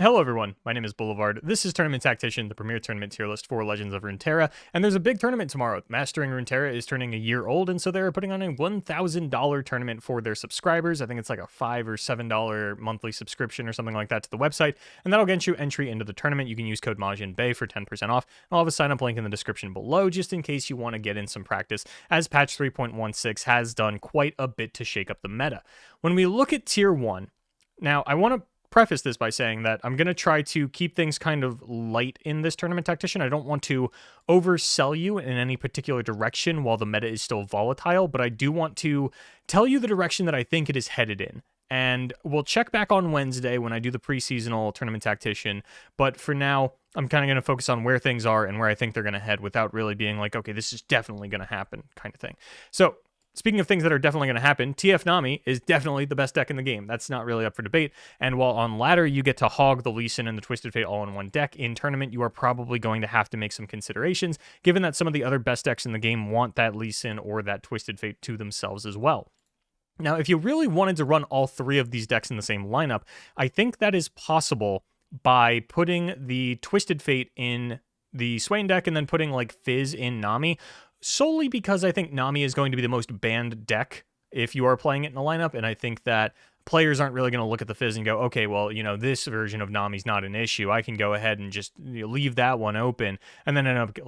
Hello everyone, my name is Boulevard. This is Tournament Tactician, the premier tournament tier list for Legends of Runeterra, and there's a big tournament tomorrow. Mastering Runeterra is turning a year old, and so they're putting on a $1,000 tournament for their subscribers. I think it's like a $5 or $7 monthly subscription or something like that to the website, and that'll get you entry into the tournament. You can use code MAJINBAY for 10% off. I'll have a sign-up link in the description below, just in case you want to get in some practice, as patch 3.16 has done quite a bit to shake up the meta. When we look at Tier 1, now I want to preface this by saying that I'm going to try to keep things kind of light in this tournament tactician. I don't want to oversell you in any particular direction while the meta is still volatile, but I do want to tell you the direction that I think it is headed in. And we'll check back on Wednesday when I do the preseasonal tournament tactician, but for now, I'm kind of going to focus on where things are and where I think they're going to head without really being like, okay, this is definitely going to happen kind of thing. So, speaking of things that are definitely going to happen, TF Nami is definitely the best deck in the game. That's not really up for debate. And while on ladder, you get to hog the Lee Sin and the Twisted Fate all in one deck, in tournament, you are probably going to have to make some considerations, given that some of the other best decks in the game want that Lee Sin or that Twisted Fate to themselves as well. Now, if you really wanted to run all three of these decks in the same lineup, I think that is possible by putting the Twisted Fate in the Swain deck and then putting like Fizz in Nami, solely because I think Nami is going to be the most banned deck if you are playing it in a lineup, and I think that players aren't really going to look at the Fizz and go, okay, well, this version of Nami's not an issue. I can go ahead and just leave that one open, and then end up,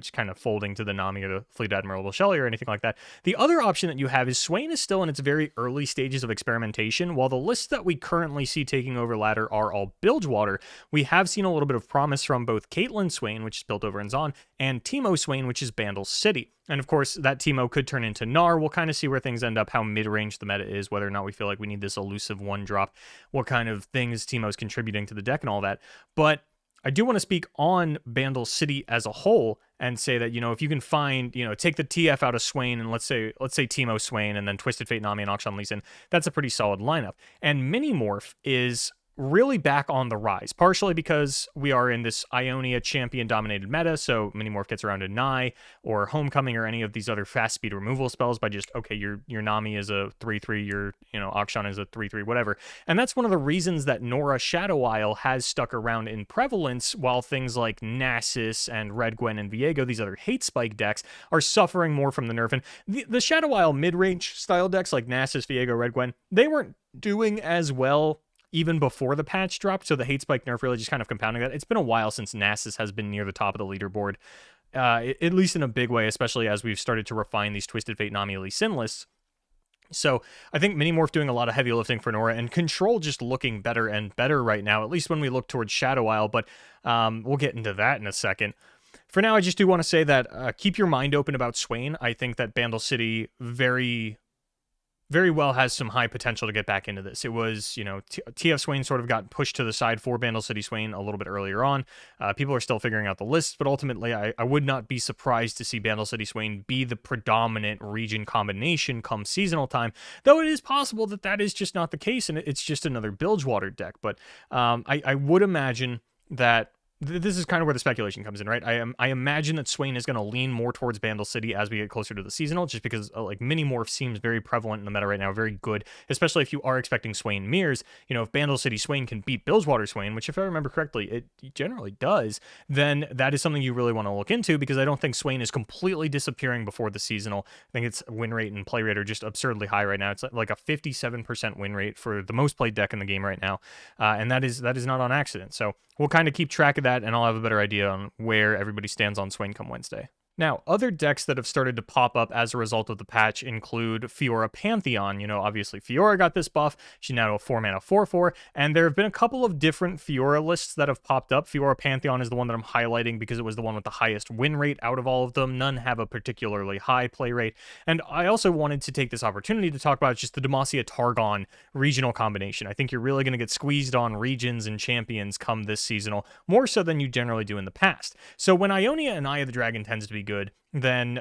just kind of folding to the Nami or the Fleet Admiral Shelley or anything like that. The other option that you have is Swain is still in its very early stages of experimentation. While the lists that we currently see taking over ladder are all Bilgewater, we have seen a little bit of promise from both Caitlyn Swain, which is built over in Zon, and Teemo Swain, which is Bandle City. And of course, that Teemo could turn into Gnar. We'll kind of see where things end up, how mid-range the meta is, whether or not we feel like we need this elusive one-drop, what kind of things Teemo's contributing to the deck and all that. But I do want to speak on Bandle City as a whole and say that, if you can find, take the TF out of Swain and let's say Teemo Swain and then Twisted Fate Nami and Akshan Lee Sin, that's a pretty solid lineup. And Minimorph is really back on the rise, partially because we are in this Ionia champion-dominated meta, so Minimorph gets around to Nai or Homecoming or any of these other fast speed removal spells by just, okay, your Nami is a 3/3, your Akshan is a 3/3, whatever. And that's one of the reasons that Nora Shadow Isle has stuck around in prevalence, while things like Nasus and Red Gwen and Viego, these other hate spike decks, are suffering more from the nerf. And the Shadow Isle mid-range style decks like Nasus, Viego, Red Gwen, they weren't doing as well even before the patch dropped, so the hate spike nerf really just kind of compounding that. It's been a while since Nasus has been near the top of the leaderboard, at least in a big way, especially as we've started to refine these Twisted Fate Nami Lee Sin lists. So I think Minimorph doing a lot of heavy lifting for Nora, and Control just looking better and better right now, at least when we look towards Shadow Isle, but we'll get into that in a second. For now, I just do want to say that keep your mind open about Swain. I think that Bandle City very well has some high potential to get back into this. It was, TF Swain sort of got pushed to the side for Bandle City Swain a little bit earlier on. People are still figuring out the list, but ultimately I would not be surprised to see Bandle City Swain be the predominant region combination come seasonal time, though it is possible that that is just not the case and it's just another Bilgewater deck. But I would imagine that this is kind of where the speculation comes in, right? I imagine that Swain is going to lean more towards Bandle City as we get closer to the seasonal, just because Minimorph seems very prevalent in the meta right now, very good, especially if you are expecting Swain mirrors. If Bandle City Swain can beat Bilgewater Swain, which if I remember correctly, it generally does, then that is something you really want to look into, because I don't think Swain is completely disappearing before the seasonal. I think its win rate and play rate are just absurdly high right now. It's like a 57% win rate for the most played deck in the game right now, and that is not on accident. So we'll kind of keep track of that, and I'll have a better idea on where everybody stands on Swain come Wednesday. Now, other decks that have started to pop up as a result of the patch include Fiora Pantheon. Obviously Fiora got this buff. She's now a 4-mana 4/4, and there have been a couple of different Fiora lists that have popped up. Fiora Pantheon is the one that I'm highlighting because it was the one with the highest win rate out of all of them. None have a particularly high play rate. And I also wanted to take this opportunity to talk about just the Demacia Targon regional combination. I think you're really going to get squeezed on regions and champions come this seasonal, more so than you generally do in the past. So when Ionia and Eye of the Dragon tends to be good, then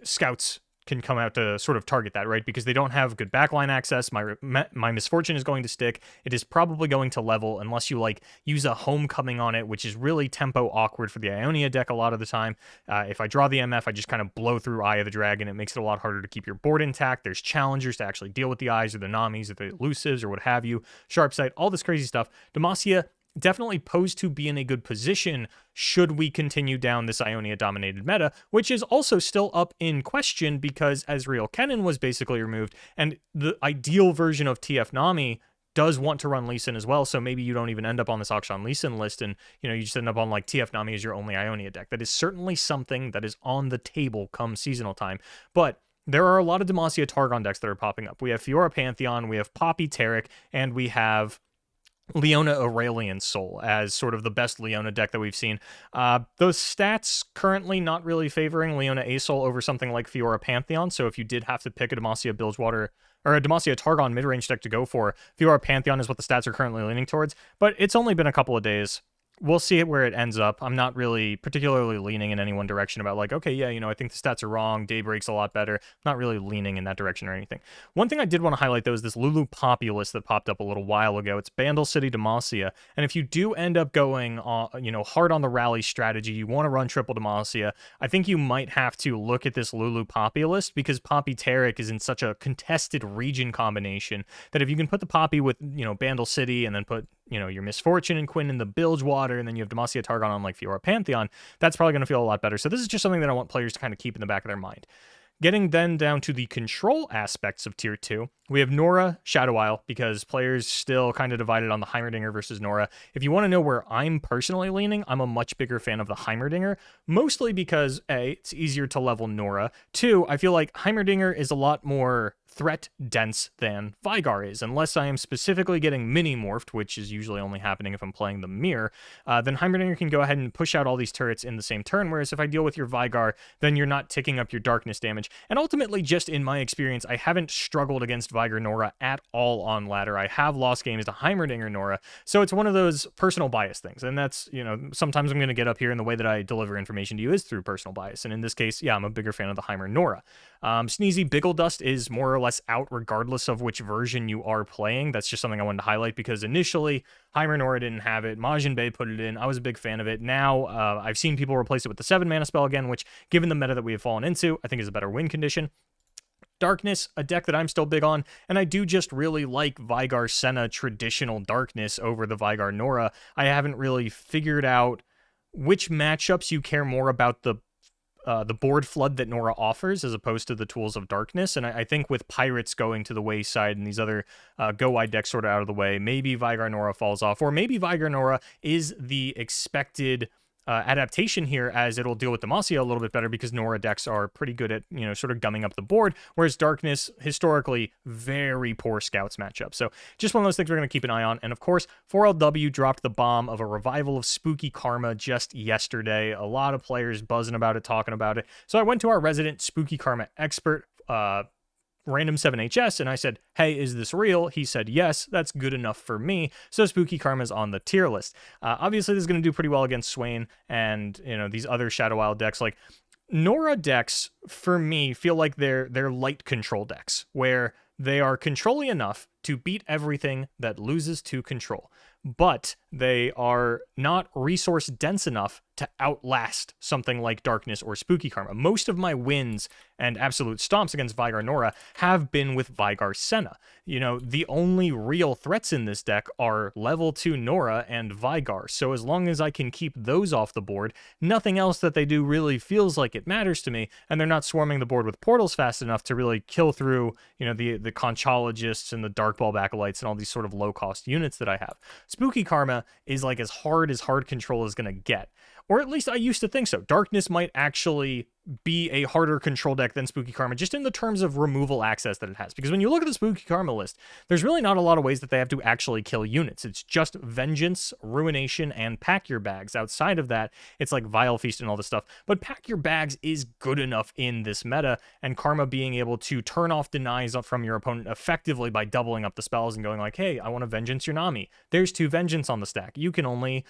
scouts can come out to sort of target that, right? Because they don't have good backline access. My Misfortune is going to stick. It is probably going to level unless you use a Homecoming on it, which is really tempo awkward for the Ionia deck a lot of the time. If I draw the MF, I just kind of blow through Eye of the Dragon. It makes it a lot harder to keep your board intact. There's challengers to actually deal with the Eyes or the Namis or the Elusives or what have you. Sharp Sight, all this crazy stuff. Demacia definitely posed to be in a good position should we continue down this Ionia-dominated meta, which is also still up in question because Ezreal Kennen was basically removed, and the ideal version of TF Nami does want to run Lee Sin as well, so maybe you don't even end up on this Akshan Lee Sin list, and you just end up on like TF Nami as your only Ionia deck. That is certainly something that is on the table come seasonal time, but there are a lot of Demacia Targon decks that are popping up. We have Fiora Pantheon, we have Poppy Taric, and we have Leona Aurelian Soul as sort of the best Leona deck that we've seen. Those stats currently not really favoring Leona A-Soul over something like Fiora Pantheon, so if you did have to pick a Demacia Bilgewater or a Demacia Targon mid-range deck to go for, Fiora Pantheon is what the stats are currently leaning towards, but it's only been a couple of days. We'll see where it ends up. I'm not really particularly leaning in any one direction about like, okay, yeah, I think the stats are wrong. Daybreak's a lot better. Not really leaning in that direction or anything. One thing I did want to highlight, though, is this Lulu Poppy list that popped up a little while ago. It's Bandle City Demacia. And if you do end up going, hard on the rally strategy, you want to run triple Demacia, I think you might have to look at this Lulu Poppy list because Poppy Taric is in such a contested region combination that if you can put the Poppy with, Bandle City and then put, your Misfortune and Quinn in the Bilgewater, and then you have Demacia Targon on like Fiora Pantheon, that's probably going to feel a lot better. So this is just something that I want players to kind of keep in the back of their mind. Getting then down to the control aspects of Tier 2, we have Nora, Shadow Isle, because players still kind of divided on the Heimerdinger versus Nora. If you want to know where I'm personally leaning, I'm a much bigger fan of the Heimerdinger, mostly because, A, it's easier to level Nora. 2, I feel like Heimerdinger is a lot more threat dense than Vigar is. Unless I am specifically getting mini-morphed, which is usually only happening if I'm playing the Mirror, then Heimerdinger can go ahead and push out all these turrets in the same turn, whereas if I deal with your Vigar, then you're not ticking up your darkness damage. And ultimately, just in my experience, I haven't struggled against Vigar Nora at all on ladder. I have lost games to Heimerdinger Nora, so it's one of those personal bias things, and that's, sometimes I'm going to get up here, and the way that I deliver information to you is through personal bias, and in this case, yeah, I'm a bigger fan of the Heimer Nora. Sneezy Biggle Dust is more or less out regardless of which version you are playing. That's just something I wanted to highlight because initially Heimer Nora didn't have it. Majin Bay put it in. I was a big fan of it. Now I've seen people replace it with the 7 mana spell again, which given the meta that we have fallen into, I think is a better win condition. Darkness, a deck that I'm still big on, and I do just really like Vigar Senna traditional Darkness over the Vigar Nora. I haven't really figured out which matchups you care more about the board flood that Nora offers as opposed to the tools of darkness. And I think with Pirates going to the wayside and these other go-wide decks sort of out of the way, maybe Vigar Nora falls off, or maybe Vigar Nora is the expected adaptation here, as it'll deal with Demacia a little bit better because Nora decks are pretty good at, sort of gumming up the board, whereas Darkness, historically, very poor Scouts matchup. So just one of those things we're going to keep an eye on. And of course, 4LW dropped the bomb of a revival of Spooky Karma just yesterday. A lot of players buzzing about it, talking about it. So I went to our resident Spooky Karma expert, Random 7HS, and I said, hey, is this real? He said, yes, that's good enough for me. So Spooky Karma's on the tier list. Obviously, this is going to do pretty well against Swain and, these other Shadow Isle decks. Like, Nora decks, for me, feel like they're light control decks, where they are controlly enough to beat everything that loses to control, but they are not resource dense enough to outlast something like Darkness or Spooky Karma. Most of my wins and absolute stomps against Vigar Nora have been with Vigar Senna. The only real threats in this deck are level 2 Nora and Vigar, so as long as I can keep those off the board, nothing else that they do really feels like it matters to me, and they're not swarming the board with portals fast enough to really kill through, the Conchologists and the Dark Ball Acolytes and all these sort of low-cost units that I have. Spooky Karma is like as hard control is going to get. Or at least I used to think so. Darkness might actually be a harder control deck than Spooky Karma, just in the terms of removal access that it has. Because when you look at the Spooky Karma list, there's really not a lot of ways that they have to actually kill units. It's just Vengeance, Ruination, and Pack Your Bags. Outside of that, it's like Vile Feast and all this stuff. But Pack Your Bags is good enough in this meta, and Karma being able to turn off denies from your opponent effectively by doubling up the spells and going like, hey, I want to Vengeance your Nami. There's 2 Vengeance on the stack. You can only,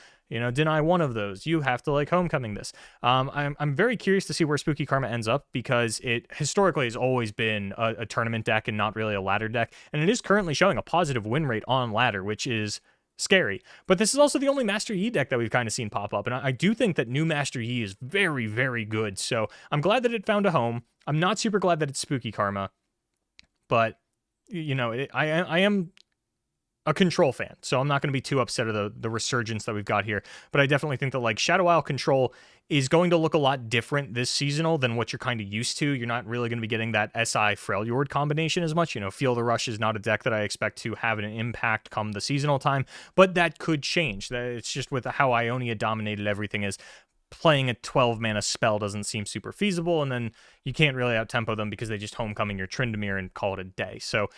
deny one of those. You have to like Homecoming this. I'm very curious to see where Spooky Karma ends up, because it historically has always been a tournament deck and not really a ladder deck, and it is currently showing a positive win rate on ladder, which is scary. But this is also the only Master Yi deck that we've kind of seen pop up, and I do think that new Master Yi is very, very good, so I'm glad that it found a home. I'm not super glad that it's Spooky Karma, but, I am a control fan, so I'm not going to be too upset at the resurgence that we've got here. But I definitely think that like Shadow Isle control is going to look a lot different this seasonal than what you're kind of used to. You're not really going to be getting that SI Freljord combination as much. Feel the Rush is not a deck that I expect to have an impact come the seasonal time, but that could change. It's just with how Ionia dominated everything is. Playing a 12 mana spell doesn't seem super feasible, and then you can't really out-tempo them because they just homecoming your Tryndamere and call it a day. So,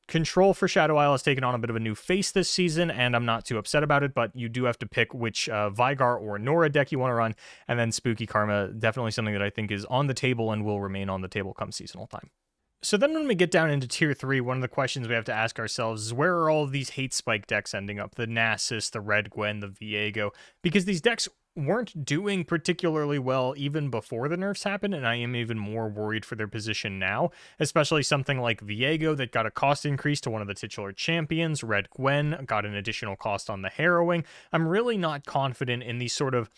control for Shadow Isle has taken on a bit of a new face this season, and I'm not too upset about it, but you do have to pick which Vygar or Nora deck you want to run, and then Spooky Karma, definitely something that I think is on the table and will remain on the table come seasonal time. So then when we get down into Tier 3, one of the questions we have to ask ourselves is where are all of these Hate Spike decks ending up? The Nasus, the Red Gwen, the Viego, because these decks weren't doing particularly well even before the nerfs happened, and I am even more worried for their position now, especially something like Viego that got a cost increase to one of the titular champions. Red Gwen got an additional cost on the Harrowing. I'm really not confident in the sort of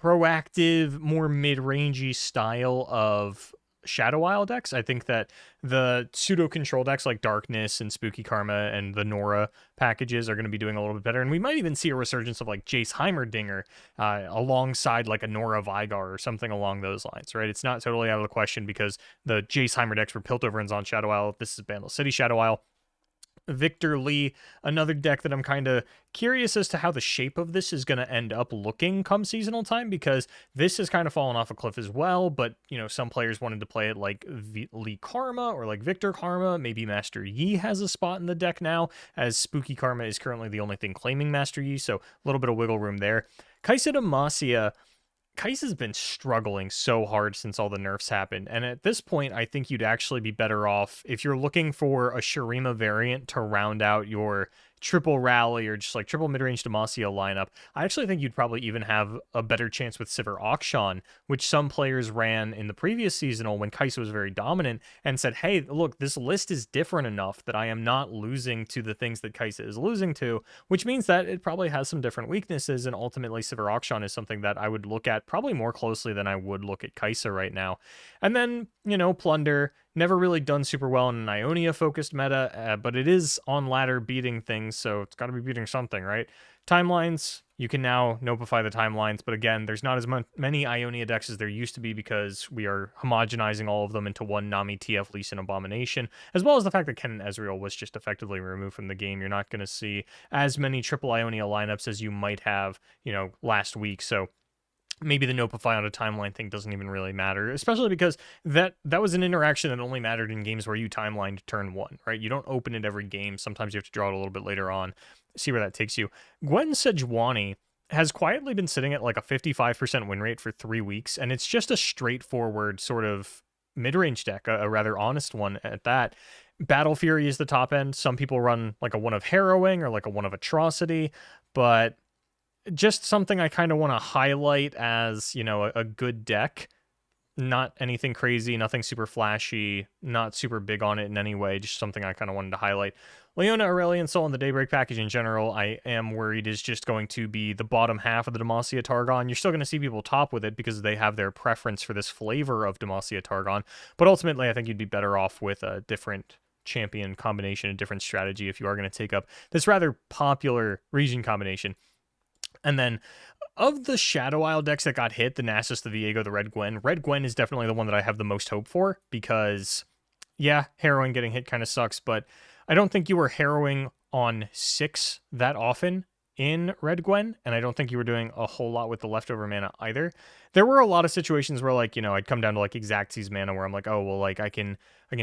proactive, more mid-rangey style of Shadow Isle decks. I think that the pseudo-control decks like Darkness and Spooky Karma and the Nora packages are going to be doing a little bit better, and we might even see a resurgence of like Jace Heimerdinger alongside like a Nora Vygar or something along those lines, right? It's not totally out of the question because the Jace Heimer decks were Piltover's on Shadow Isle. This is Bandle City Shadow Isle. Victor Lee, another deck that I'm kind of curious as to how the shape of this is going to end up looking come seasonal time, because this has kind of fallen off a cliff as well, but, some players wanted to play it like Lee Karma or like Victor Karma. Maybe Master Yi has a spot in the deck now, as Spooky Karma is currently the only thing claiming Master Yi, so a little bit of wiggle room there. Kai'Sa Demacia, Kai'Sa's been struggling so hard since all the nerfs happened, and at this point, I think you'd actually be better off if you're looking for a Shurima variant to round out your triple rally or just like triple mid-range Demacia lineup. I actually think you'd probably even have a better chance with Sivir Akshan, which some players ran in the previous seasonal when Kai'Sa was very dominant and said, hey, look, this list is different enough that I am not losing to the things that Kai'Sa is losing to, which means that it probably has some different weaknesses, and ultimately Sivir Akshan is something that I would look at probably more closely than I would look at Kai'Sa right now. And then, Plunder, never really done super well in an Ionia-focused meta, but it is on ladder beating things, so it's got to be beating something, right? Timelines, you can now notify the timelines, but again, there's not as many Ionia decks as there used to be because we are homogenizing all of them into one Nami TF Lee Sin Abomination, as well as the fact that Ken and Ezreal was just effectively removed from the game. You're not going to see as many triple Ionia lineups as you might have, last week, so maybe the notify on a timeline thing doesn't even really matter, especially because that was an interaction that only mattered in games where you timelined turn 1, right? You don't open it every game. Sometimes you have to draw it a little bit later on, see where that takes you. Gwen Sejuani has quietly been sitting at like a 55% win rate for 3 weeks, and it's just a straightforward sort of mid-range deck, a rather honest one at that. Battle Fury is the top end. Some people run like a one of Harrowing or like a one of Atrocity, but just something I kind of want to highlight as, a good deck. Not anything crazy, nothing super flashy, not super big on it in any way, just something I kind of wanted to highlight. Leona Aurelion Sol and the Daybreak package in general, I am worried is just going to be the bottom half of the Demacia Targon. You're still going to see people top with it because they have their preference for this flavor of Demacia Targon, but ultimately I think you'd be better off with a different champion combination, a different strategy if you are going to take up this rather popular region combination. And then, of the Shadow Isle decks that got hit, the Nasus, the Viego, the Red Gwen is definitely the one that I have the most hope for, because, yeah, Harrowing getting hit kind of sucks, but I don't think you were Harrowing on 6 that often in Red Gwen, and I don't think you were doing a whole lot with the leftover mana either. There were a lot of situations where, like, I'd come down to, like, Exactzi's mana where I'm like, oh, well, like, I can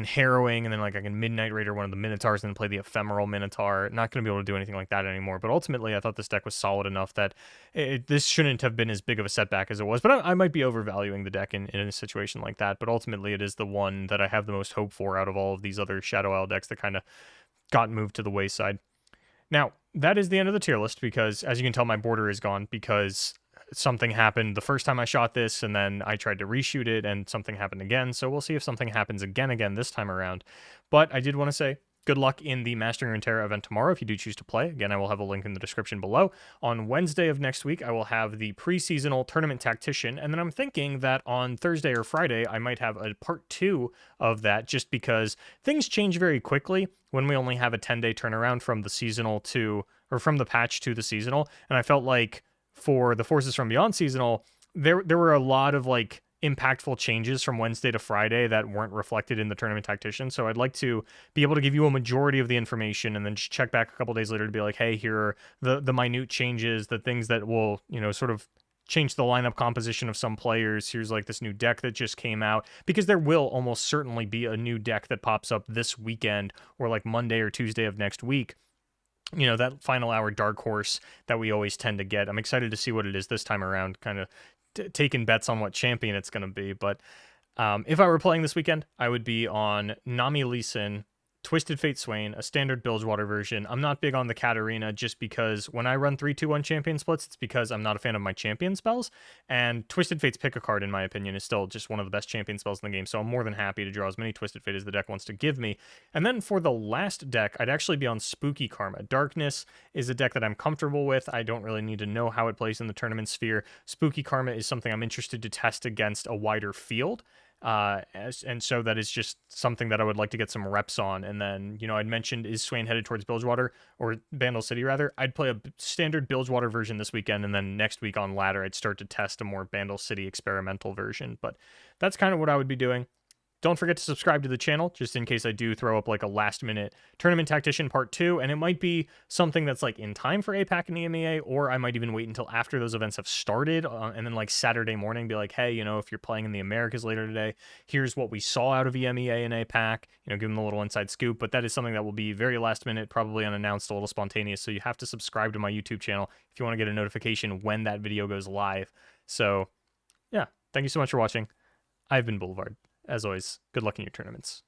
Harrowing, and then, like, I can Midnight Raider one of the Minotaurs and then play the Ephemeral Minotaur. Not going to be able to do anything like that anymore, but ultimately I thought this deck was solid enough that this shouldn't have been as big of a setback as it was, but I might be overvaluing the deck in a situation like that, but ultimately it is the one that I have the most hope for out of all of these other Shadow Isle decks that kind of got moved to the wayside. Now, that is the end of the tier list because, as you can tell, my border is gone because something happened the first time I shot this, and then I tried to reshoot it, and something happened again, so we'll see if something happens again this time around. But I did want to say, good luck in the Mastering Runeterra event tomorrow if you do choose to play. Again, I will have a link in the description below. On Wednesday of next week, I will have the pre-seasonal tournament Tactician, and then I'm thinking that on Thursday or Friday, I might have a part 2 of that, just because things change very quickly when we only have a 10-day turnaround from the seasonal to, or from the patch to the seasonal, and I felt like for the Forces from Beyond seasonal, there were a lot of like impactful changes from Wednesday to Friday that weren't reflected in the tournament Tactician. So I'd like to be able to give you a majority of the information and then just check back a couple days later to be like, hey, here are the minute changes, the things that will, sort of change the lineup composition of some players. Here's like this new deck that just came out, because there will almost certainly be a new deck that pops up this weekend or like Monday or Tuesday of next week. That final hour dark horse that we always tend to get. I'm excited to see what it is this time around, kind of taking bets on what champion it's going to be. But if I were playing this weekend, I would be on Nami Lee Sin, Twisted Fate Swain, a standard Bilgewater version. I'm not big on the Katarina just because when I run 3-2-1 champion splits, it's because I'm not a fan of my champion spells. And Twisted Fate's pick a card, in my opinion, is still just one of the best champion spells in the game. So I'm more than happy to draw as many Twisted Fate as the deck wants to give me. And then for the last deck, I'd actually be on Spooky Karma. Darkness is a deck that I'm comfortable with. I don't really need to know how it plays in the tournament sphere. Spooky Karma is something I'm interested to test against a wider field. And so that is just something that I would like to get some reps on. And then, I'd mentioned, is Swain headed towards Bilgewater, or Bandle City rather? I'd play a standard Bilgewater version this weekend, and then next week on ladder, I'd start to test a more Bandle City experimental version. But that's kind of what I would be doing. Don't forget to subscribe to the channel, just in case I do throw up like a last-minute Tournament Tactician Part 2, and it might be something that's like in time for APAC and EMEA, or I might even wait until after those events have started, and then like Saturday morning be like, hey, if you're playing in the Americas later today, here's what we saw out of EMEA and APAC, give them a little inside scoop. But that is something that will be very last minute, probably unannounced, a little spontaneous, so you have to subscribe to my YouTube channel if you want to get a notification when that video goes live. So, yeah, thank you so much for watching. I've been Boulevard. As always, good luck in your tournaments.